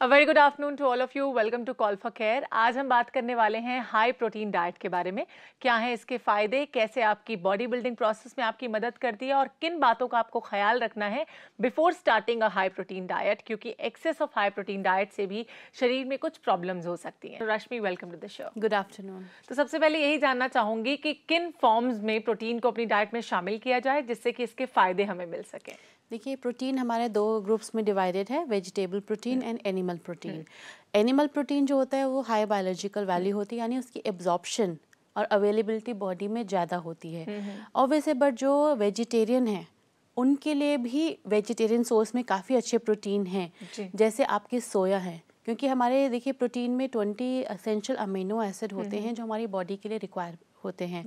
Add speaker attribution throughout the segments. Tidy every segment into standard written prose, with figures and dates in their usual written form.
Speaker 1: Very good afternoon to all of you. Welcome to call for care. आज हम बात करने वाले हैं हाई प्रोटीन डाइट के बारे में। क्या हैं इसके फायदे, कैसे आपकी बॉडी बिल्डिंग प्रोसेस में आपकी मदद करती है और किन बातों का आपको ख्याल रखना है before starting a high protein diet, क्योंकि excess of high protein diet से भी शरीर में कुछ प्रॉब्लम्स हो सकती हैं। Rashmi, welcome to the show.
Speaker 2: Good afternoon.
Speaker 1: तो सबसे पहले यही जानना चाहूंगी कि किन फॉर्म्स में प्रोटीन को अपनी डाइट में शामिल किया जाए जिससे कि इसके फायदे हमें मिल सके।
Speaker 2: देखिए, प्रोटीन हमारे दो ग्रुप्स में डिवाइडेड है, vegetable protein and animal protein. Animal protein जो होता है वो हाई बायोलॉजिकल वैल्यू होती है, यानी उसकी एब्जॉर्प्शन और अवेलेबिलिटी बॉडी में ज़्यादा होती है। और वैसे बट जो वेजिटेरियन है उनके लिए भी वेजिटेरियन सोर्स में काफ़ी अच्छे प्रोटीन हैं, जैसे आपकी सोया है, क्योंकि हमारे देखिए प्रोटीन में 20 एसेंशियल अमीनो एसिड होते हैं जो हमारी बॉडी के लिए रिक्वायर होते हैं।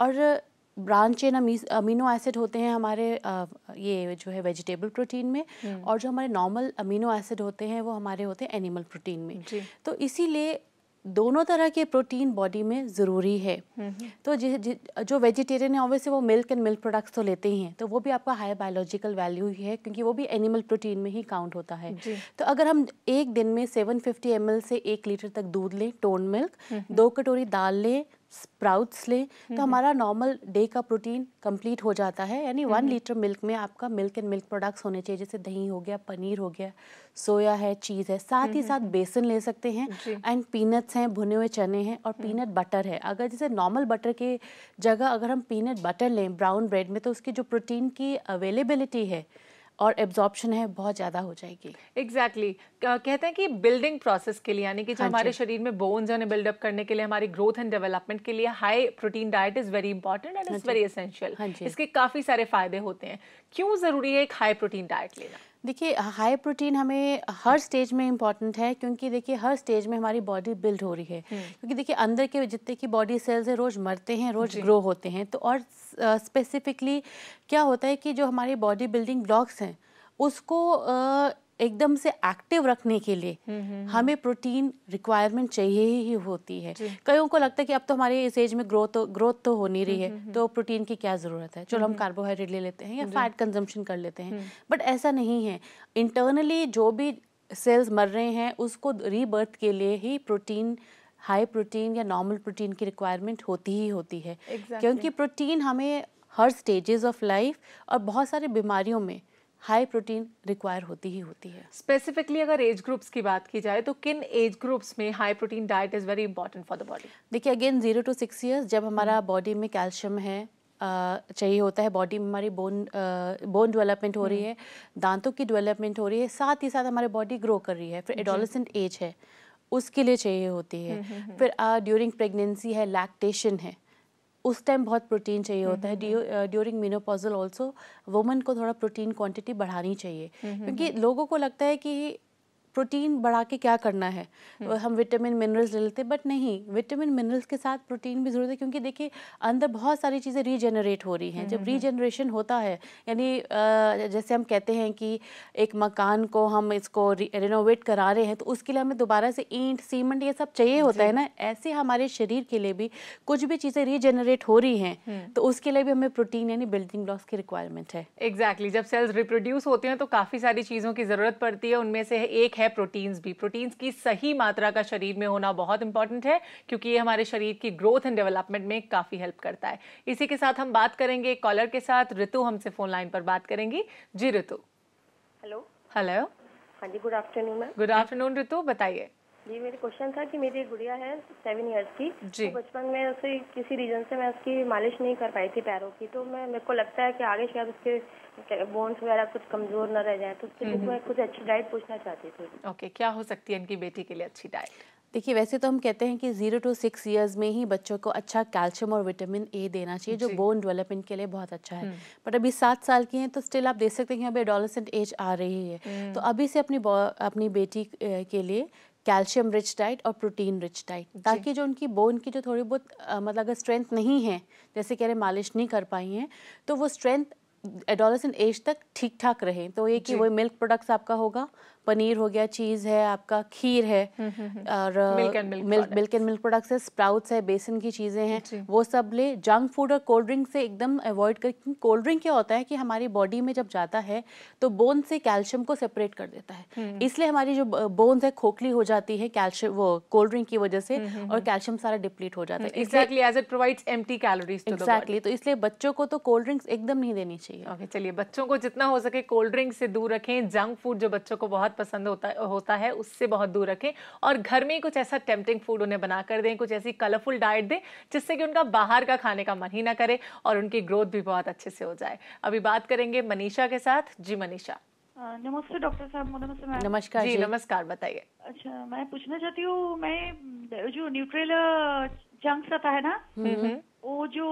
Speaker 2: और ब्रांच चेन अमीनो एसिड होते हैं हमारे ये जो है वेजिटेबल प्रोटीन में, और जो हमारे नॉर्मल अमीनो एसिड होते हैं वो हमारे होते हैं एनिमल प्रोटीन में। तो इसीलिए दोनों तरह के प्रोटीन बॉडी में ज़रूरी है। तो जो वेजिटेरियन है ऑब्वियसली वो मिल्क एंड मिल्क प्रोडक्ट्स तो लेते ही हैं, तो वो भी आपका हाई बायोलॉजिकल वैल्यू ही है, क्योंकि वो भी एनिमल प्रोटीन में ही काउंट होता है। तो अगर हम एक दिन में 750 ml से 1 लीटर तक दूध लें, टोन मिल्क, 2 कटोरी दाल लें, स्प्राउट्स लें, तो हमारा नॉर्मल डे का प्रोटीन कंप्लीट हो जाता है। यानी 1 लीटर मिल्क में आपका मिल्क एंड मिल्क प्रोडक्ट्स होने चाहिए, जैसे दही हो गया, पनीर हो गया, सोया है, चीज़ है, साथ ही साथ बेसन ले सकते हैं, एंड पीनट्स हैं, भुने हुए चने हैं, और पीनट बटर है। अगर जैसे नॉर्मल बटर के जगह अगर हम पीनट बटर लें ब्राउन ब्रेड में, तो उसकी जो प्रोटीन की अवेलेबिलिटी है और एब्जॉर्प्शन है बहुत ज़्यादा हो जाएगी।
Speaker 1: एग्जैक्टली कहते हैं कि बिल्डिंग प्रोसेस के लिए, यानी कि जो हमारे शरीर में बोन्स उन्हें बिल्डअप करने के लिए, हमारी ग्रोथ एंड डेवलपमेंट के लिए high protein diet is very important and is very essential. इसके काफ़ी सारे फायदे होते हैं। क्यों ज़रूरी है एक हाई प्रोटीन डाइट लेना?
Speaker 2: देखिए, हाई प्रोटीन हमें हर स्टेज में इम्पॉर्टेंट है, क्योंकि देखिए हर स्टेज में हमारी बॉडी बिल्ड हो रही है। क्योंकि देखिए अंदर के जितने की बॉडी सेल्स है रोज़ मरते हैं, रोज़ ग्रो होते हैं। तो और स्पेसिफिकली क्या होता है कि जो हमारी बॉडी बिल्डिंग ब्लॉक्स हैं उसको एकदम से एक्टिव रखने के लिए हमें प्रोटीन रिक्वायरमेंट चाहिए ही होती है। कईयों को लगता है कि अब तो हमारे इस एज में ग्रोथ तो हो नहीं रही है, तो प्रोटीन की क्या ज़रूरत है, चलो हम कार्बोहाइड्रेट ले लेते हैं या फैट कंजम्पशन कर लेते हैं। बट ऐसा नहीं है। इंटरनली जो भी सेल्स मर रहे हैं उसको रीबर्थ के लिए ही प्रोटीन, हाई प्रोटीन या नॉर्मल प्रोटीन की रिक्वायरमेंट होती ही होती है। क्योंकि प्रोटीन हमें हर स्टेजेस ऑफ लाइफ और बहुत सारी बीमारियों में हाई प्रोटीन रिक्वायर होती ही होती है।
Speaker 1: स्पेसिफिकली अगर एज ग्रुप्स की बात की जाए तो किन एज ग्रुप्स में high protein diet is very important for the body?
Speaker 2: देखिए, अगेन 0 to 6 ईयर्स, जब हमारा बॉडी में कैल्शियम है चाहिए होता है, बॉडी में हमारी बोन डेवलपमेंट हो रही है, दांतों की डेवलपमेंट हो रही है, साथ ही साथ हमारी बॉडी ग्रो कर रही है। फिर एडोलेसेंट एज है, उसके लिए चाहिए होती है। फिर ड्यूरिंग प्रेगनेंसी है, लैक्टेशन है, उस टाइम बहुत प्रोटीन चाहिए होता है। ड्यूरिंग मेनोपॉजल ऑल्सो वुमन को थोड़ा प्रोटीन क्वांटिटी बढ़ानी चाहिए, क्योंकि लोगों को लगता है कि प्रोटीन बढ़ा के क्या करना है, हम विटामिन मिनरल्स ले लेते हैं, बट नहीं, विटामिन मिनरल्स के साथ प्रोटीन भी ज़रूरत है, क्योंकि देखिए अंदर बहुत सारी चीज़ें रीजनरेट हो रही हैं। जब रीजनरेशन होता है, यानी जैसे हम कहते हैं कि एक मकान को हम इसको रिनोवेट करा रहे हैं, तो उसके लिए हमें दोबारा से ईंट, सीमेंट ये सब चाहिए होता है ना। ऐसे हमारे शरीर के लिए भी कुछ भी चीज़ें रीजनरेट हो रही हैं, तो उसके लिए भी हमें प्रोटीन यानी बिल्डिंग ब्लॉक्स की रिक्वायरमेंट है।
Speaker 1: एग्जैक्टली जब सेल्स रिप्रोड्यूस होते हैं तो काफ़ी सारी चीज़ों की ज़रूरत पड़ती है, उनमें से एक है प्रोटीन्स भी। प्रोटीन्स की सही मात्रा का शरीर में होना बहुत इंपॉर्टेंट है, क्योंकि ये हमारे शरीर की ग्रोथ एंड डेवलपमेंट में काफ़ी हेल्प करता है। इसी के साथ हम बात करेंगे एक कॉलर के साथ। ऋतु हमसे फोन लाइन पर बात करेंगी। जी ऋतु।
Speaker 3: हेलो।
Speaker 1: हेलो।
Speaker 3: हाँ जी, good afternoon ma'am.
Speaker 1: Good afternoon Ritu, बताइए।
Speaker 3: जी, मेरी क्वेश्चन था कि मेरी गुड़िया है 7 इयर्स की जी। तो बचपन में उसे किसी रीजन से मैं उसकी मालिश नहीं कर पाई थी पैरों की, तो मेरे को लगता है कि आगे शायद उसके बोन्स वगैरह कुछ कमजोर न रह जाए, तो उसके लिए मैं कुछ अच्छी डाइट पूछना चाहती थी।
Speaker 1: ओके, क्या हो सकती है इनकी बेटी के लिए अच्छी डाइट?
Speaker 2: देखिए, वैसे तो हम कहते हैं कि 0 to 6 ईयर्स में ही बच्चों को अच्छा कैल्शियम और विटामिन ए देना चाहिए, जो बोन डेवलपमेंट के लिए बहुत अच्छा है। बट अभी 7 साल की हैं, तो स्टिल आप देख सकते हैं कि अभी एडोलेसेंट एज आ रही है, तो अभी से अपनी बेटी के लिए कैल्शियम रिच डाइट और प्रोटीन रिच डाइट, ताकि जो उनकी बोन की जो थोड़ी बहुत मतलब अगर स्ट्रेंथ नहीं है, जैसे कह रहे मालिश नहीं कर पाई हैं, तो वो स्ट्रेंथ एडोलेसेंट एज तक ठीक ठाक रहे। तो ये कि वही मिल्क प्रोडक्ट्स आपका होगा, पनीर हो गया, चीज़ है, आपका खीर है, और मिल्क एंड मिल्क प्रोडक्ट्स है, स्प्राउट्स है, बेसन की चीज़ें हैं, वो सब ले। जंक फूड और कोल्ड ड्रिंक से एकदम अवॉइड कर। कोल्ड ड्रिंक क्या होता है कि हमारी बॉडी में जब जाता है तो बोन से कैल्शियम को सेपरेट कर देता है, इसलिए हमारी जो बोन्स है खोखली हो जाती है कैल्शियम, वो कोल्ड ड्रिंक की वजह से, और कैल्शियम सारा डिप्लीट हो जाता है।
Speaker 1: Exactly, as it provides empty calories to the body.
Speaker 2: Exactly, तो इसलिए बच्चों को तो कोल्ड ड्रिंक्स एकदम नहीं देनी चाहिए।
Speaker 1: ओके, चलिए बच्चों को जितना हो सके कोल्ड ड्रिंक से दूर रखें, जंक फूड जो बच्चों को बहुत पसंद होता है उससे बहुत दूर रखें, और घर में ही कुछ ऐसा टेम्पटिंग फूड उन्हें बना कर दें, कुछ ऐसी कलरफुल डाइट दें जिससे कि उनका बाहर का खाने का मन ही ना करे और उनकी ग्रोथ भी बहुत अच्छे से हो जाए। अभी बात करेंगे मनीषा के साथ। जी मनीषा।
Speaker 4: नमस्ते डॉक्टर साहब। नमस्ते मैम।
Speaker 2: नमस्कार
Speaker 1: जी नमस्कार, बताइए।
Speaker 4: अच्छा, मैं पूछना चाहती हूँ, मैं जो न्यूट्रेला चंक्स आता है ना, वो जो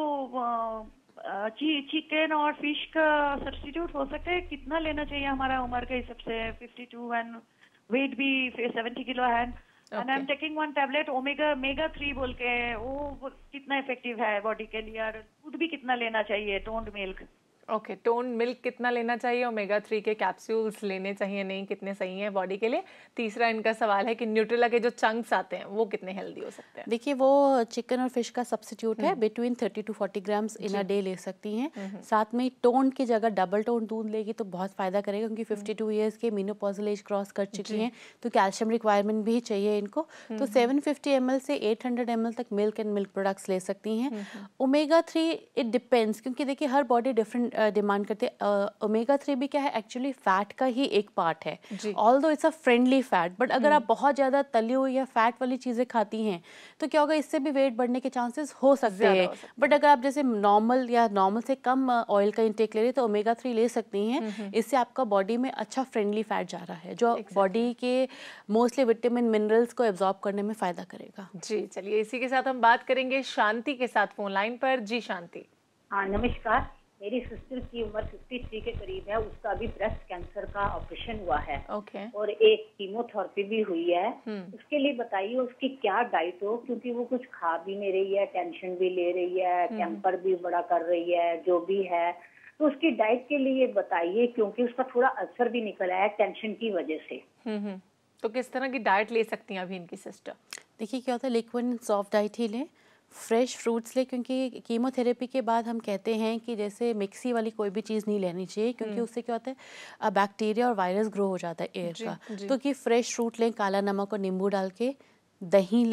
Speaker 4: चिकन और फिश का सब्स्टिट्यूट हो सकता है, कितना लेना चाहिए हमारा उम्र के हिसाब से? 52 एंड वेट भी 70 किलो है, and I am taking one tablet omega 3 बोल के, वो कितना इफेक्टिव है बॉडी के लिए? और दूध भी कितना लेना चाहिए, toned milk?
Speaker 1: Okay, tone milk कितना लेना चाहिए, ओमेगा 3 के कैप्सूल्स लेने चाहिए नहीं, कितने सही हैं बॉडी के लिए? तीसरा इनका सवाल है कि न्यूट्रेला के जो चंक्स आते हैं वो कितने हेल्दी हो सकते हैं?
Speaker 2: देखिए, वो चिकन और फिश का सब्स्टिट्यूट है, between 30 to 40 grams in a day ले सकती हैं। साथ में टोन की जगह डबल टोन दूध लेगी तो बहुत फायदा करेगा, क्योंकि 52 ईयर्स के मेनोपॉजल एज क्रॉस कर चुकी हैं, तो कैल्शियम रिक्वायरमेंट भी चाहिए इनको। तो 750 ml से 800 ml तक मिल्क एंड मिल्क प्रोडक्ट्स ले सकती हैं। ओमेगा 3 इट डिपेंड्स, क्योंकि देखिए हर बॉडी डिफरेंट डिमांड करते हैं। ओमेगा 3 भी क्या है, एक्चुअली फैट का ही एक पार्ट है, although it's a friendly fat, but अगर आप बहुत ज़्यादा तली हुई या फैट वाली चीज़ें खाती हैं तो क्या होगा, इससे भी वेट बढ़ने के चांसेस हो सकते हैं। बट अगर आप जैसे नॉर्मल से कम ऑयल का इंटेक ले रहे तो ओमेगा 3 ले सकती हैं। इससे आपका बॉडी में अच्छा फ्रेंडली फैट जा रहा है, जो बॉडी के मोस्टली विटामिन मिनरल्स को एब्जॉर्ब करने में फ़ायदा करेगा।
Speaker 1: जी चलिए, इसी के साथ हम बात करेंगे शांति के साथ फोन लाइन पर। जी शांति।
Speaker 5: हाँ नमस्कार। मेरी सिस्टर की उम्र 53 के करीब है, उसका अभी ब्रेस्ट कैंसर का ऑपरेशन हुआ है। और एक कीमोथेरेपी भी हुई है। उसके लिए बताइए उसकी क्या डाइट हो, क्योंकि वो कुछ खा भी नहीं रही है, टेंशन भी ले रही है, कैंपर भी बड़ा कर रही है, जो भी है, तो उसकी डाइट के लिए बताइए, क्योंकि उसका थोड़ा असर भी निकला है टेंशन की वजह से।
Speaker 1: तो किस तरह की डाइट ले सकती हैं अभी इनकी सिस्टर?
Speaker 2: देखिए क्या होता है, लिक्विड सॉफ्ट डाइट ही लें, फ्रेश फ्रूट्स ले, क्योंकि कीमोथेरेपी के बाद हम कहते हैं कि जैसे मिक्सी वाली कोई भी चीज़ नहीं लेनी चाहिए, क्योंकि उससे क्या होता है, बैक्टीरिया और वायरस ग्रो हो जाता है एयर का। तो कि फ्रेश फ्रूट लें, काला नमक और नींबू डाल के। दही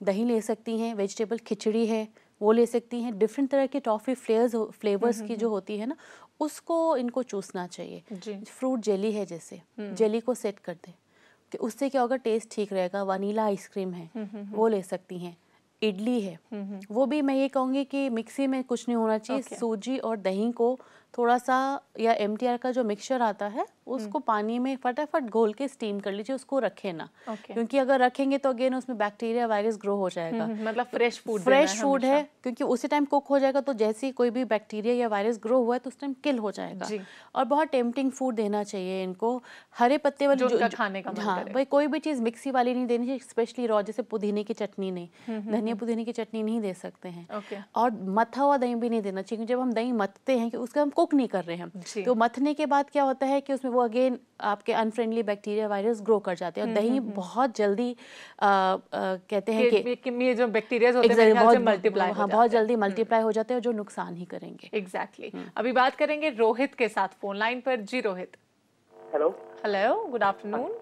Speaker 2: दही ले सकती हैं, वेजिटेबल खिचड़ी है वो ले सकती हैं। डिफरेंट तरह की टॉफ़ी फ्लेवर्स की जो होती है ना, उसको इनको चूसना चाहिए। फ्रूट जेली है, जैसे जेली को सेट कर दें कि उससे क्या होगा, टेस्ट ठीक रहेगा। वनीला आइसक्रीम है वो ले सकती हैं। इडली है, वो भी मैं ये कहूँगी कि मिक्सी में कुछ नहीं होना चाहिए। सूजी और दही को थोड़ा सा, या MTR का जो मिक्सचर आता है उसको पानी में फटाफट घोल के स्टीम कर लीजिए, उसको रखें ना। क्योंकि अगर रखेंगे तो अगेन उसमें बैक्टीरिया वायरस ग्रो हो जाएगा।
Speaker 1: मतलब फ्रेश फूड
Speaker 2: है, क्योंकि उसी टाइम कुक हो जाएगा, तो जैसे ही कोई भी बैक्टीरिया या वायरस ग्रो हुआ है तो उस टाइम किल हो जाएगा। और बहुत टेम्पटिंग फूड देना चाहिए इनको, हरे पत्ते वाले जो
Speaker 1: खाने का।
Speaker 2: हाँ भाई, कोई भी चीज़ मिक्सी वाली नहीं देनी चाहिए, स्पेशली रॉ, जैसे पुदीने की चटनी नहीं, धनिया पुदीने की चटनी नहीं दे सकते हैं। और मथा हुआ दही भी नहीं देना चाहिए, जब हम दही मथते हैं कि उसका हम कुक नहीं कर रहे हैं, तो मथने के बाद क्या होता है कि उसमें वो अगेन आपके अनफ्रेंडली बैक्टीरिया वायरस ग्रो कर जाते हैं। और दही बहुत जल्दी कहते हैं कि
Speaker 1: ये जो बैक्टीरिया होते हैं
Speaker 2: बहुत जल्दी मल्टीप्लाई हो जाते हैं, जो नुकसान ही करेंगे।
Speaker 1: एग्जैक्टली। अभी बात करेंगे रोहित के साथ फोन लाइन पर। जी Rohit. Hello, good afternoon.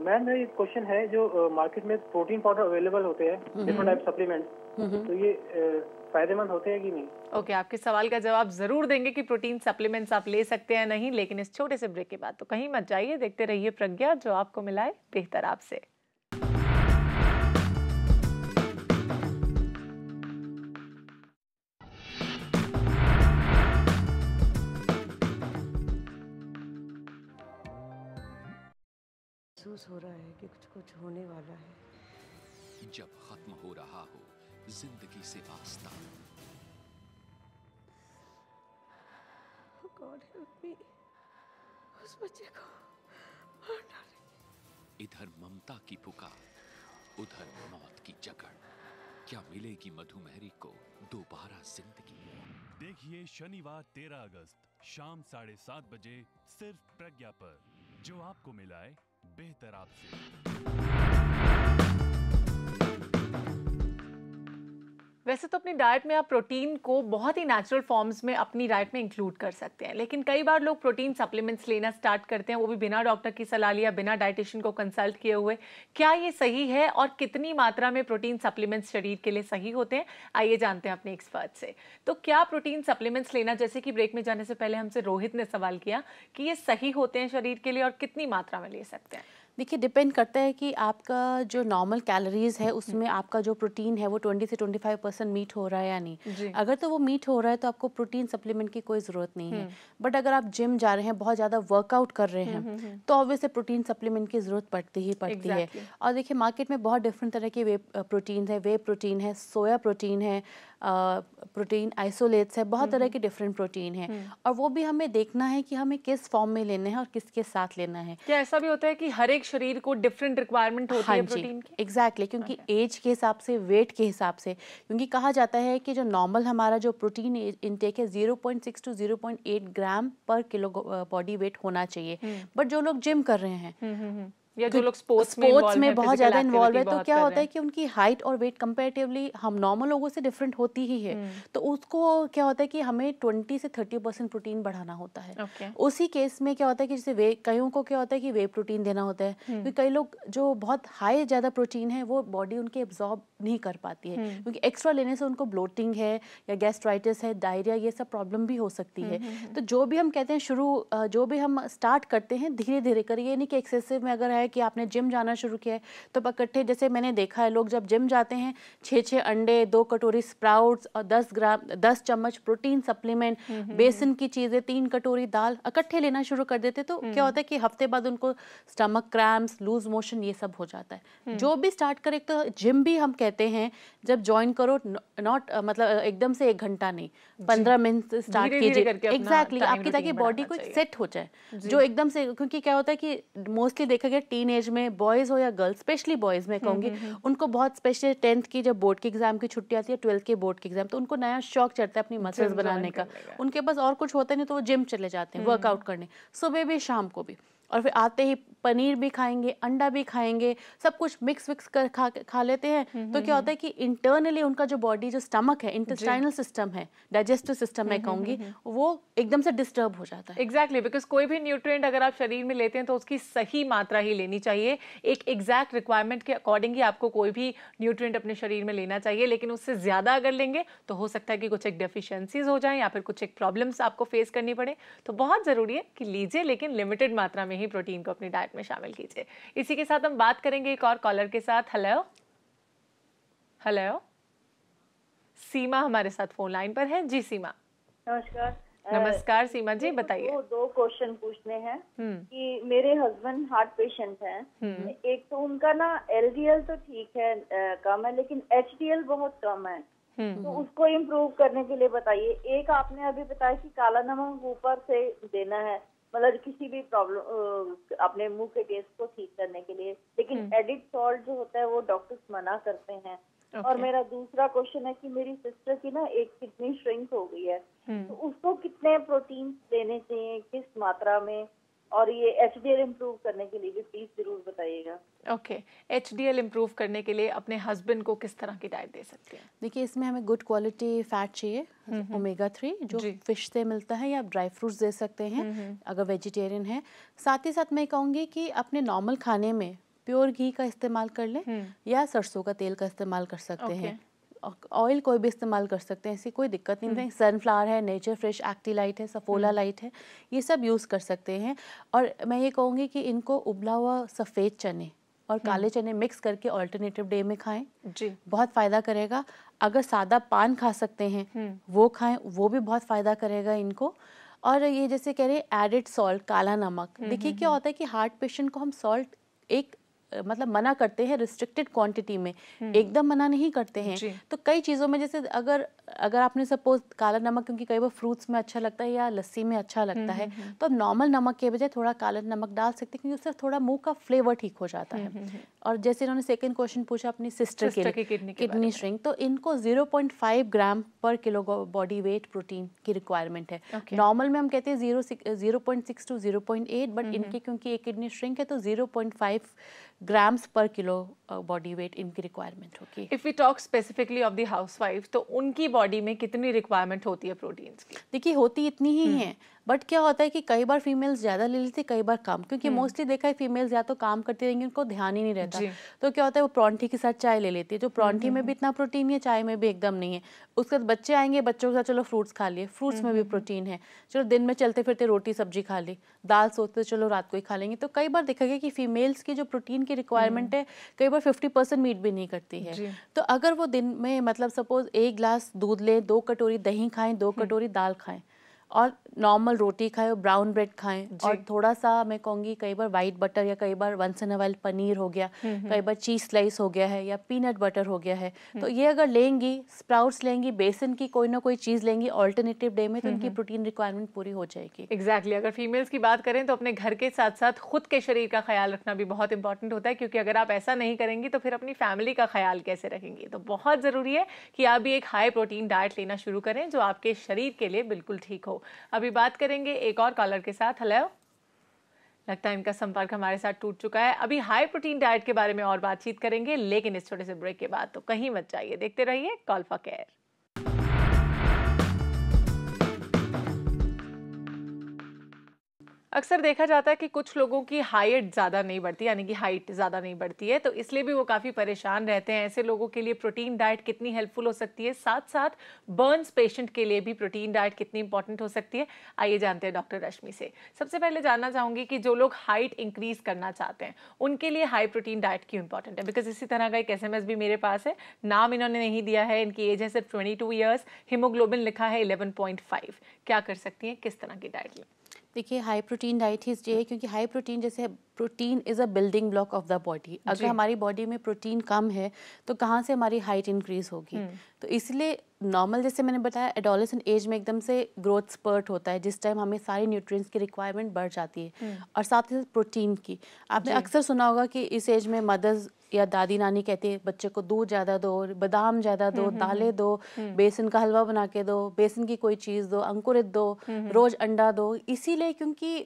Speaker 6: Ma'am एक क्वेश्चन है, जो मार्केट में प्रोटीन पाउडर अवेलेबल होते हैं, डिफरेंट टाइप सप्लीमेंट, तो ये फायदेमंद होते हैं कि नहीं?
Speaker 1: ओके, आपके सवाल का जवाब जरूर देंगे कि प्रोटीन सप्लीमेंट्स आप ले सकते हैं नहीं, लेकिन इस छोटे से ब्रेक के बाद। तो कहीं मत जाइए, देखते रहिए प्रज्ञा, जो आपको मिलाए बेहतर आपसे।
Speaker 7: महसूस हो रहा है कि कुछ होने वाला है।
Speaker 8: जब खत्म हो रहा हो जिंदगी से वास्ता,
Speaker 7: गॉड हेल्प मी, उस बच्चे को मार डालेंगे।
Speaker 8: इधर ममता की पुकार, उधर मौत की जकड़। क्या मिलेगी मधुमेहरी को दोबारा जिंदगी?
Speaker 9: देखिए शनिवार 13 अगस्त शाम 7:30 बजे सिर्फ प्रज्ञा पर। जो आपको मिलाए बेहतर आपसे।
Speaker 1: वैसे तो अपनी डाइट में आप प्रोटीन को बहुत ही नेचुरल फॉर्म्स में अपनी डाइट में इंक्लूड कर सकते हैं, लेकिन कई बार लोग प्रोटीन सप्लीमेंट्स लेना स्टार्ट करते हैं, वो भी बिना डॉक्टर की सलाह लिया, बिना डाइटिशियन को कंसल्ट किए हुए। क्या ये सही है और कितनी मात्रा में प्रोटीन सप्लीमेंट्स शरीर के लिए सही होते हैं, आइए जानते हैं अपने एक्सपर्ट से। तो क्या प्रोटीन सप्लीमेंट्स लेना, जैसे कि ब्रेक में जाने से पहले हमसे रोहित ने सवाल किया कि ये सही होते हैं शरीर के लिए और कितनी मात्रा में ले सकते हैं?
Speaker 2: देखिए, डिपेंड करता है कि आपका जो नॉर्मल कैलोरीज है उसमें आपका जो प्रोटीन है वो 20 से 25% मीट हो रहा है या नहीं। अगर तो वो मीट हो रहा है तो आपको प्रोटीन सप्लीमेंट की कोई ज़रूरत नहीं है। बट अगर आप जिम जा रहे हैं, बहुत ज़्यादा वर्कआउट कर रहे हैं, तो ऑब्वियसली प्रोटीन सप्लीमेंट की ज़रूरत पड़ती है। और देखिए, मार्केट में बहुत डिफरेंट तरह के वे प्रोटीन है, वे प्रोटीन है, सोया प्रोटीन है, प्रोटीन आइसोलेट्स है, बहुत तरह के डिफरेंट प्रोटीन है। और वो भी हमें देखना है कि हमें किस फॉर्म में लेने हैं और किसके साथ लेना है।
Speaker 1: क्या ऐसा भी होता है कि हर एक शरीर को डिफरेंट रिक्वायरमेंट होती है प्रोटीन की?
Speaker 2: एग्जैक्टली, क्योंकि एज के हिसाब से, वेट के हिसाब से, क्योंकि कहा जाता है कि जो नॉर्मल हमारा जो प्रोटीन इनटेक है 0.6 टू 0.8 ग्राम पर किलो बॉडी वेट होना चाहिए। बट जो लोग जिम कर रहे हैं
Speaker 1: या जो लोग स्पोर्ट्स
Speaker 2: में बहुत ज़्यादा इन्वॉल्व है, तो क्या होता है कि उनकी हाइट और वेट कंपैरेटिवली हम नॉर्मल लोगों से डिफरेंट होती ही है। तो उसको क्या होता है कि हमें 20 से 30% प्रोटीन बढ़ाना होता है। उसी केस में क्या होता है कि जैसे कईयों को क्या होता है कि वे प्रोटीन देना होता है, क्योंकि कई लोग जो बहुत हाई ज़्यादा प्रोटीन है वो बॉडी उनके एब्जॉर्ब नहीं कर पाती है, क्योंकि एक्स्ट्रा लेने से उनको ब्लोटिंग है या गैस्ट्राइटिस है, डायरिया, ये सब प्रॉब्लम भी हो सकती है। तो जो भी हम कहते हैं जो भी हम स्टार्ट करते हैं धीरे धीरे करिए, नहीं कि एक्सेसिव में अगर है कि आपने जिम जाना शुरू किया है तो इकट्ठे, जैसे मैंने देखा है लोग जब जिम जाते हैं 6 अंडे, 2 कटोरी स्प्राउट्स और 10 चम्मच प्रोटीन सप्लीमेंट, बेसन की चीज़ें, 3 कटोरी दाल इकट्ठे लेना शुरू कर देते। तो क्या होता है कि हफ्ते बाद उनको स्टमक क्रैम्प्स, लूज मोशन, ये सब हो जाता है। जो भी स्टार्ट करे, तो जिम भी हम कहते हैं जब ज्वाइन करो, नॉट मतलब एकदम से 1 घंटा नहीं, 15 मिनट स्टार्ट कीजिए। एग्जैक्टली, आपकी ताकि बॉडी को सेट हो जाए। जो एकदम से, क्योंकि क्या होता है कि मोस्टली देखा गया टीन एज में, बॉयज हो या गर्ल्स, स्पेशली बॉयज में कहूंगी, उनको बहुत स्पेशली 10th की जब बोर्ड की एग्जाम की छुट्टी आती है, 12th के बोर्ड की एग्जाम, तो उनको नया शौक चढ़ता है अपनी मसल्स बनाने का। उनके पास और कुछ होता नहीं तो वो जिम चले जाते हैं वर्कआउट करने, सुबह भी शाम को भी। और फिर आते ही पनीर भी खाएंगे, अंडा भी खाएंगे, सब कुछ मिक्स कर खा लेते हैं। तो क्या होता है कि इंटरनली उनका जो बॉडी, जो स्टमक है, इंटेस्टाइनल सिस्टम है, डाइजेस्टिव सिस्टम मैं कहूँगी, वो एकदम से डिस्टर्ब हो जाता है।
Speaker 1: एग्जैक्टली, बिकॉज कोई भी न्यूट्रिएंट अगर आप शरीर में लेते हैं तो उसकी सही मात्रा ही लेनी चाहिए। एक एग्जैक्ट रिक्वायरमेंट के अकॉर्डिंग ही आपको कोई भी न्यूट्रिएंट अपने शरीर में लेना चाहिए, लेकिन उससे ज़्यादा अगर लेंगे तो हो सकता है कि कुछ एक डेफिशिएंसीज हो जाएं या फिर कुछ एक प्रॉब्लम्स आपको फेस करनी पड़े। तो बहुत ज़रूरी है कि लीजिए, लेकिन लिमिटेड मात्रा में ही प्रोटीन को अपनी डाइट में शामिल कीजिए। इसी के साथ हम बात करेंगे एक और कॉलर के साथ। हेलो हेलो, सीमा हमारे साथ फोन लाइन पर है। जी सीमा।
Speaker 10: नमस्कार।
Speaker 1: नमस्कार सीमा जी, बताइए।
Speaker 10: दो क्वेश्चन पूछने हैं कि मेरे हस्बैंड हार्ट पेशेंट हैं। एक तो उनका ना LDL तो ठीक है, कम है, लेकिन HDL बहुत कम है। तो उसको इम्प्रूव करने के लिए बताइए। एक आपने अभी बताया कि काला नमक ऊपर से देना है, मतलब किसी भी प्रॉब्लम अपने मुंह के टेस्ट को ठीक करने के लिए, लेकिन एडिड सॉल्ट जो होता है वो डॉक्टर्स मना करते हैं। और मेरा दूसरा क्वेश्चन है कि मेरी सिस्टर की ना एक किडनी श्रिंक हो गई है, तो उसको कितने प्रोटीन लेने चाहिए, किस मात्रा में, और ये HDL इम्प्रूव करने के लिए भी प्लीज जरूर बताइएगा।
Speaker 1: ओके, HDL इम्प्रूव करने के लिए अपने हस्बैंड को किस तरह की डाइट दे सकते हैं?
Speaker 2: देखिए, इसमें हमें गुड क्वालिटी फैट चाहिए, ओमेगा 3 जो फिश से मिलता है, या ड्राई फ्रूट्स दे सकते हैं अगर वेजिटेरियन है। साथ ही साथ मैं कहूँगी कि अपने नॉर्मल खाने में प्योर घी का इस्तेमाल कर लें या सरसों का तेल का इस्तेमाल कर सकते हैं। ऑयल कोई भी इस्तेमाल कर सकते हैं, ऐसी कोई दिक्कत नहीं है। सनफ्लावर है, नेचर फ्रेश एक्टिलाइट है, सफोला लाइट है, ये सब यूज़ कर सकते हैं। और मैं ये कहूँगी कि इनको उबला हुआ सफ़ेद चने और काले चने मिक्स करके ऑल्टरनेटिव डे में खाएं जी, बहुत फ़ायदा करेगा। अगर सादा पान खा सकते हैं वो खाएं, वो भी बहुत फ़ायदा करेगा इनको। और ये जैसे कह रहे हैं एडिड सॉल्ट, काला नमक, देखिए क्या होता है कि हार्ट पेशेंट को हम सॉल्ट एक मतलब मना करते हैं रिस्ट्रिक्टेड क्वांटिटी में, एकदम मना नहीं करते हैं। तो कई चीज़ों में जैसे अगर आपने सपोज काला नमक, क्योंकि कई बार फ्रूट्स में अच्छा लगता है या लस्सी में अच्छा लगता है, तो आप नॉर्मल नमक के बजाय थोड़ा काला नमक डाल सकते हैं, क्योंकि उससे थोड़ा मुंह का फ्लेवर ठीक हो जाता है। और जैसे इन्होंने सेकंड क्वेश्चन पूछा अपनी सिस्टर के किडनी श्रिंक, तो इनको 0.5 ग्राम पर किलो बॉडी वेट प्रोटीन की रिक्वायरमेंट है। नॉर्मल में हम कहते हैं 0.6 to 0.8, बट इनके क्योंकि एक किडनी श्रिंक है तो 0.5 ग्राम्स पर किलो बॉडी वेट इनकी रिक्वायरमेंट होगी।
Speaker 1: If we talk specifically of the housewife, तो उनकी बॉडी में कितनी रिक्वायरमेंट होती है प्रोटीन्स की?
Speaker 2: देखिए होती इतनी ही है, बट क्या होता है कि कई बार फीमेल्स ज़्यादा ले लेती है, कई बार कम, क्योंकि मोस्टली देखा है फीमेल्स या तो काम करती रहेंगी, उनको ध्यान ही नहीं रहता। तो क्या होता है वो परौंठी के साथ चाय ले लेती है, जो परौंठी में भी इतना प्रोटीन नहीं है, चाय में भी एकदम नहीं है। उसके बाद बच्चे आएंगे, बच्चों के साथ चलो फ्रूट्स खा लिए, फ्रूट्स में भी प्रोटीन है। चलो दिन में चलते फिरते रोटी सब्जी खा ली, दाल सोचते चलो रात को ही खा लेंगे। तो कई बार देखा गया कि फीमेल्स की जो प्रोटीन की रिक्वायरमेंट है कई बार 50% मीट भी नहीं करती है। तो अगर वो दिन में मतलब सपोज 1 गिलास दूध लें, 2 कटोरी दही खाएं, 2 कटोरी दाल खाएं, और नॉर्मल रोटी खाएं, ब्राउन ब्रेड खाएं, और थोड़ा सा मैं कहूँगी कई बार वाइट बटर या कई बार once in a while paneer हो गया, कई बार चीज स्लाइस हो गया है या पीनट बटर हो गया है, तो ये अगर लेंगी, स्प्राउट्स लेंगी, बेसन की कोई ना कोई चीज़ लेंगी ऑल्टरनेटिव डे में, तो उनकी प्रोटीन रिक्वायरमेंट पूरी हो जाएगी।
Speaker 1: एग्जैक्टली। अगर फीमेल्स की बात करें तो अपने घर के साथ साथ खुद के शरीर का ख्याल रखना भी बहुत इंपॉर्टेंट होता है, क्योंकि अगर आप ऐसा नहीं करेंगी तो फिर अपनी फैमिली का ख्याल कैसे रखेंगी। तो बहुत ज़रूरी है कि आप भी एक हाई प्रोटीन डाइट लेना शुरू करें जो आपके शरीर के लिए बिल्कुल ठीक हो। अभी बात करेंगे एक और कॉलर के साथ। हेलो, लगता है इनका संपर्क हमारे साथ टूट चुका है। अभी हाई प्रोटीन डाइट के बारे में और बातचीत करेंगे, लेकिन इस छोटे से ब्रेक के बाद, तो कहीं मत जाइए, देखते रहिए कॉल फॉर केयर। अक्सर देखा जाता है कि कुछ लोगों की हाइट ज़्यादा नहीं बढ़ती, यानी कि हाइट ज़्यादा नहीं बढ़ती है, तो इसलिए भी वो काफ़ी परेशान रहते हैं। ऐसे लोगों के लिए प्रोटीन डाइट कितनी हेल्पफुल हो सकती है, साथ साथ बर्न्स पेशेंट के लिए भी प्रोटीन डाइट कितनी इंपॉर्टेंट हो सकती है, आइए जानते हैं डॉक्टर रश्मि से। सबसे पहले जानना चाहूँगी कि जो लोग हाइट इंक्रीज करना चाहते हैं उनके लिए हाई प्रोटीन डाइट क्यों इंपॉर्टेंट है? बिकॉज इसी तरह का एक SMS भी मेरे पास है, नाम इन्होंने नहीं दिया है, इनकी एज है सिर्फ 22 ईयर्स, हीमोग्लोबिन लिखा है 11.5। क्या कर सकती हैं, किस तरह की डाइट लें?
Speaker 2: देखिए हाई प्रोटीन डाइट ही चाहिए, क्योंकि हाई प्रोटीन जैसे protein is a building block of the body. अगर हमारी बॉडी में प्रोटीन कम है तो कहाँ से हमारी हाइट इंक्रीज होगी? तो इसलिए नॉर्मल जैसे मैंने बताया एडोलेसेंट एज में एकदम से ग्रोथ स्पर्ट होता है, जिस टाइम हमें सारी न्यूट्रिएंट्स की रिक्वायरमेंट बढ़ जाती है, और साथ ही साथ प्रोटीन की। आपने अक्सर सुना होगा कि इस एज में मदर्स या दादी नानी कहती है बच्चे को दूध ज़्यादा दो, बादाम ज़्यादा दो, दालें दो, बेसन का हलवा बना के दो, बेसन की कोई चीज़ दो, अंकुरित दो, रोज अंडा दो। इसीलिए क्योंकि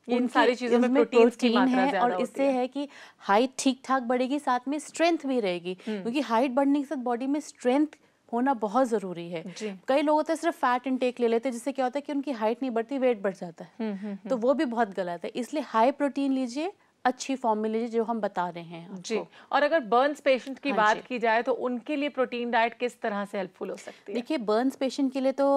Speaker 1: इन सारी चीज़ों में प्रोटीन
Speaker 2: है, और इससे है कि हाइट ठीक ठाक बढ़ेगी, साथ में स्ट्रेंथ भी रहेगी, क्योंकि हाइट बढ़ने के साथ बॉडी में स्ट्रेंथ होना बहुत ज़रूरी है। कई लोग होते हैं सिर्फ फैट इनटेक ले लेते हैं, जिससे क्या होता है कि उनकी हाइट नहीं बढ़ती, वेट बढ़ जाता है, तो वो भी बहुत गलत है। इसलिए हाई प्रोटीन लीजिए, अच्छी फॉर्म में लीजिए, जो हम बता रहे हैं आपको।
Speaker 1: जी। और अगर बर्न्स पेशेंट की बात की जाए तो उनके लिए प्रोटीन डाइट किस तरह से हेल्पफुल हो सकती है?
Speaker 2: देखिए बर्न्स पेशेंट के लिए तो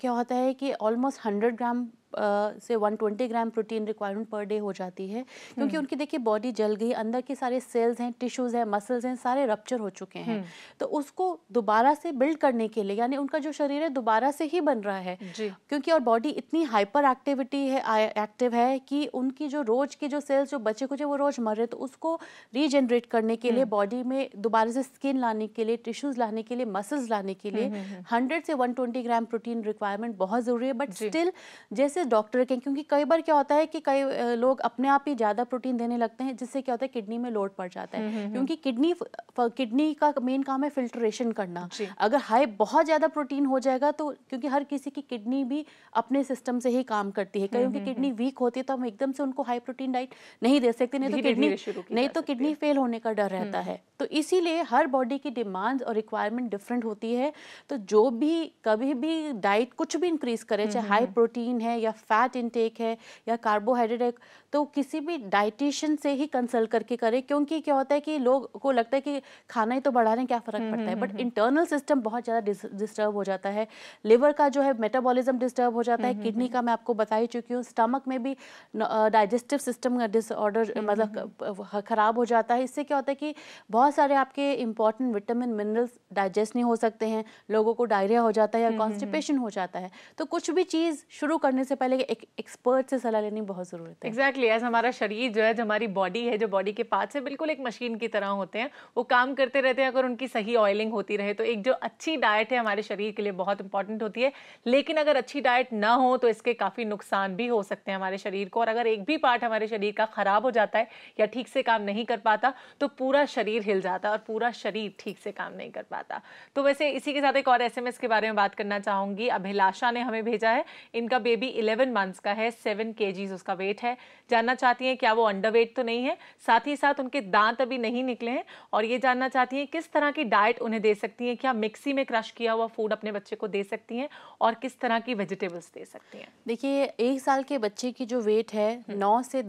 Speaker 2: क्या होता है कि ऑलमोस्ट 100 ग्राम से 120 gram protein requirement per day हो जाती है, क्योंकि उनकी देखिए बॉडी जल गई, अंदर के सारे सेल्स हैं, टिश्यूज हैं, मसल्स हैं, सारे रप्चर हो चुके हैं। तो उसको दोबारा से बिल्ड करने के लिए, यानी उनका जो शरीर है दोबारा से ही बन रहा है, क्योंकि और बॉडी इतनी हाइपर एक्टिव है कि उनकी जो रोज की जो सेल्स जो बचे कुछ वो रोज मर रहे, तो उसको रीजनरेट करने के लिए, बॉडी में दोबारा से स्किन लाने के लिए, टिश्यूज लाने के लिए, मसल्स लाने के लिए 100 से 120 ग्राम प्रोटीन रिक्वायरमेंट बहुत जरूरी है। बट स्टिल जैसे डॉक्टर के, क्योंकि कई बार क्या होता है कि कई लोग अपने आप ही ज़्यादा प्रोटीन देने लगते हैं, जिससे क्या होता है किडनी में लोड पड़ जाता है, क्योंकि किडनी का मेन काम है फिल्ट्रेशन करना। अगर हाई बहुत ज़्यादा प्रोटीन हो जाएगा तो, क्योंकि हर किसी की किडनी भी अपने सिस्टम से ही काम करती है, कईयों की किडनी वीक होती है, तो हम एकदम से उनको हाई प्रोटीन डाइट नहीं दे सकते, नहीं तो किडनी फेल होने का डर रहता है। तो इसीलिए हर बॉडी की डिमांड्स और रिक्वायरमेंट डिफरेंट होती है, तो जो भी कभी भी डाइट कुछ भी इंक्रीज करे, चाहे हाई प्रोटीन है या फैट इनटेक है या कार्बोहाइड्रेट है, तो किसी भी डाइटिशियन से ही कंसल्ट करके करें, क्योंकि क्या होता है कि लोग को लगता है कि खाना ही तो बढ़ा रहे हैं, क्या फर्क पड़ता है, बट इंटरनल सिस्टम बहुत ज़्यादा डिस्टर्ब हो जाता है, लिवर का जो है मेटाबॉलिज्म डिस्टर्ब हो जाता है, किडनी का मैं आपको बता ही चुकी हूँ, स्टमक में भी डाइजेस्टिव सिस्टम का डिसऑर्डर मतलब खराब हो जाता है। इससे क्या होता है कि बहुत सारे आपके इंपॉर्टेंट विटामिन मिनरल्स डाइजेस्ट नहीं हो सकते हैं, लोगों को डायरिया हो जाता है या कॉन्स्टिपेशन हो जाता है। तो कुछ भी चीज़ शुरू करने से से पहले एक एक्सपर्ट से सलाह लेनी बहुत ज़रूरत है।
Speaker 1: एग्जैक्टली एज हमारा शरीर जो है, जो हमारी बॉडी है, जो बॉडी के पार्ट्स है, बिल्कुल एक मशीन की तरह होते हैं, वो काम करते रहते हैं। अगर उनकी सही ऑयलिंग होती रहे तो एक जो अच्छी डाइट है हमारे शरीर के लिए बहुत इंपॉर्टेंट होती है। लेकिन अगर अच्छी डाइट ना हो तो इसके काफ़ी नुकसान भी हो सकते हैं हमारे शरीर को, और अगर एक भी पार्ट हमारे शरीर का ख़राब हो जाता है या ठीक से काम नहीं कर पाता तो पूरा शरीर हिल जाता है और पूरा शरीर ठीक से काम नहीं कर पाता। तो वैसे इसी के साथ एक और SMS के बारे में बात करना चाहूँगी। अभिलाषा ने हमें भेजा है, इनका बेबी 11 मंथ्स का है, 7 kgs उसका वेट है। जानना चाहती हैं क्या वो अंडरवेट तो नहीं है, साथ ही साथ उनके दांत अभी नहीं निकले हैं, और ये जानना चाहती हैं किस तरह की डाइट उन्हें दे सकती हैं, क्या मिक्सी में क्रश किया हुआ फूड अपने बच्चे को दे सकती हैं, और किस तरह की वेजिटेबल्स दे सकती हैं।
Speaker 2: देखिए 1 साल के बच्चे की जो वेट है 9 से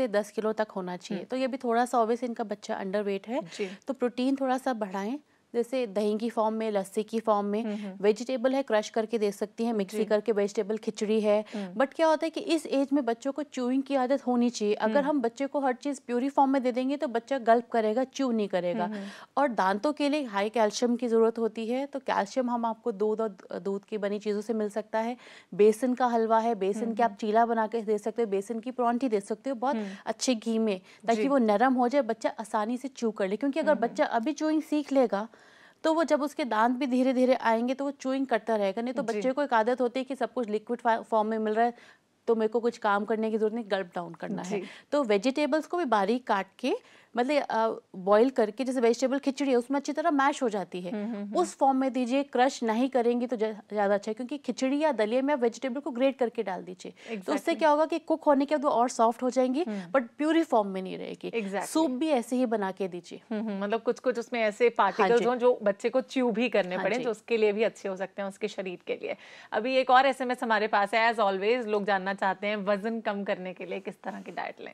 Speaker 2: 10 किलो तक होना चाहिए। तो ये भी थोड़ा सा ऑब्वियस इनका बच्चा अंडर वेट है, तो प्रोटीन थोड़ा सा बढ़ाएं, जैसे दही की फॉर्म में, लस्सी की फॉर्म में। वेजिटेबल है क्रश करके दे सकती हैं, मिक्सी करके वेजिटेबल खिचड़ी है। बट क्या होता है कि इस एज में बच्चों को च्यूइंग की आदत होनी चाहिए। अगर हम बच्चे को हर चीज़ प्यूरी फॉर्म में दे देंगे तो बच्चा गल्प करेगा, च्यू नहीं करेगा। और दांतों के लिए हाई कैल्शियम की ज़रूरत होती है, तो कैल्शियम हम आपको दूध और दूध की बनी चीज़ों से मिल सकता है। बेसन का हलवा है, बेसन के आप चीला बना के दे सकते हो, बेसन की परौंठी दे सकते हो बहुत अच्छे घी में, ताकि वो नरम हो जाए, बच्चा आसानी से च्यू कर ले। क्योंकि अगर बच्चा अभी च्यूइंग सीख लेगा तो वो जब उसके दांत भी धीरे धीरे आएंगे तो वो च्यूइंग करता रहेगा। नहीं तो बच्चे को एक आदत होती है कि सब कुछ लिक्विड फॉर्म में मिल रहा है तो मेरे को कुछ काम करने की जरूरत नहीं, गल्प डाउन करना है। तो वेजिटेबल्स को भी बारीक काट के, मतलब बॉईल करके, जैसे वेजिटेबल खिचड़ी है उसमें अच्छी तरह मैश हो जाती है, उस फॉर्म में दीजिए। क्रश नहीं करेंगी तो ज़्यादा अच्छा है, क्योंकि खिचड़ी या दलिए में आप वेजिटेबल को ग्रेट करके डाल दीजिए। तो उससे क्या होगा कि कुक होने के बाद वो और सॉफ्ट हो जाएंगी, बट प्यूरी फॉर्म में नहीं रहेगी। सूप भी ऐसे ही बना के दीजिए।
Speaker 1: मतलब कुछ कुछ उसमें ऐसे पार्टिकल्स हों जो बच्चे को च्यू भी करने पड़े, जो उसके लिए भी अच्छे हो सकते हैं, उसके शरीर के लिए। अभी एक और SMS हमारे पास है। एज ऑलवेज लोग जानना चाहते हैं वजन कम करने के लिए किस तरह की डाइट लें।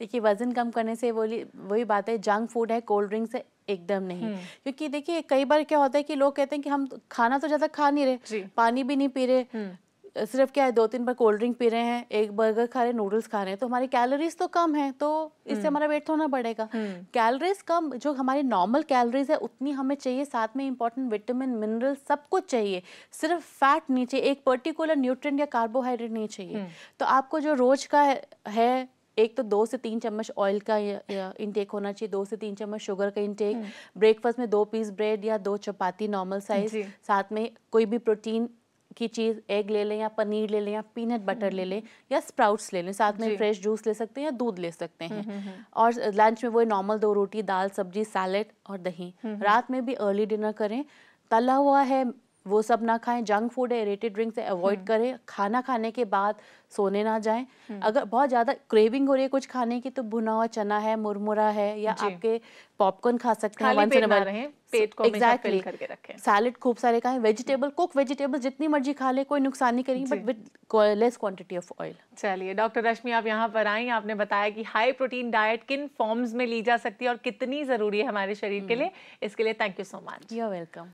Speaker 2: देखिए वजन कम करने से वही बात है, जंक फूड है, कोल्ड ड्रिंक से एकदम नहीं। क्योंकि देखिए कई बार क्या होता है कि लोग कहते हैं कि हम खाना तो ज़्यादा खा नहीं रहे, पानी भी नहीं पी रहे, सिर्फ क्या है 2-3 बार कोल्ड ड्रिंक पी रहे हैं, एक बर्गर खा रहे हैं, नूडल्स खा रहे हैं, तो हमारी कैलोरीज तो कम है, तो इससे हमारा वेट थोड़ा बढ़ेगा। कैलोरीज कम, जो हमारी नॉर्मल कैलोरीज है उतनी हमें चाहिए, साथ में इंपॉर्टेंट विटामिन, मिनरल सब कुछ चाहिए। सिर्फ फैट नहीं चाहिए, एक पर्टिकुलर न्यूट्रिएंट या कार्बोहाइड्रेट नहीं चाहिए। तो आपको जो रोज का है, एक तो 2 से 3 चम्मच ऑयल का इंटेक होना चाहिए, 2 से 3 चम्मच शुगर का इंटेक, ब्रेकफास्ट में 2 पीस ब्रेड या 2 चपाती नॉर्मल साइज, साथ में कोई भी प्रोटीन की चीज़, एग ले लें या पनीर ले लें या पीनट बटर ले लें या स्प्राउट्स ले लें, साथ में फ्रेश जूस ले सकते हैं या दूध ले सकते हैं। और लंच में वही नॉर्मल 2 रोटी, दाल, सब्जी, सैलेड और दही। रात में भी अर्ली डिनर करें, तला हुआ है वो सब ना खाएं, जंक फूड है, एरेटेड ड्रिंक से अवॉइड करें, खाना खाने के बाद सोने ना जाएं। अगर बहुत ज़्यादा क्रेविंग हो रही है कुछ खाने की तो भुना हुआ चना है, मुरमुरा है, या आपके पॉपकॉर्न खा सकते हैं।
Speaker 1: पेट को फिल करके रखें।
Speaker 2: सैलेड खूब सारे खाएं, वेजिटेबल, कुक वेजिटेबल जितनी मर्जी खा ले, कोई नुकसान नहीं करेंगी, but with less quantity of oil.
Speaker 1: चलिए डॉक्टर रश्मि, आप यहाँ पर आई, आपने बताया कि हाई प्रोटीन डाइट किन फॉर्म्स में ली जा सकती है और कितनी जरूरी है हमारे शरीर के लिए। इसके लिए thank you so much.
Speaker 2: You are welcome.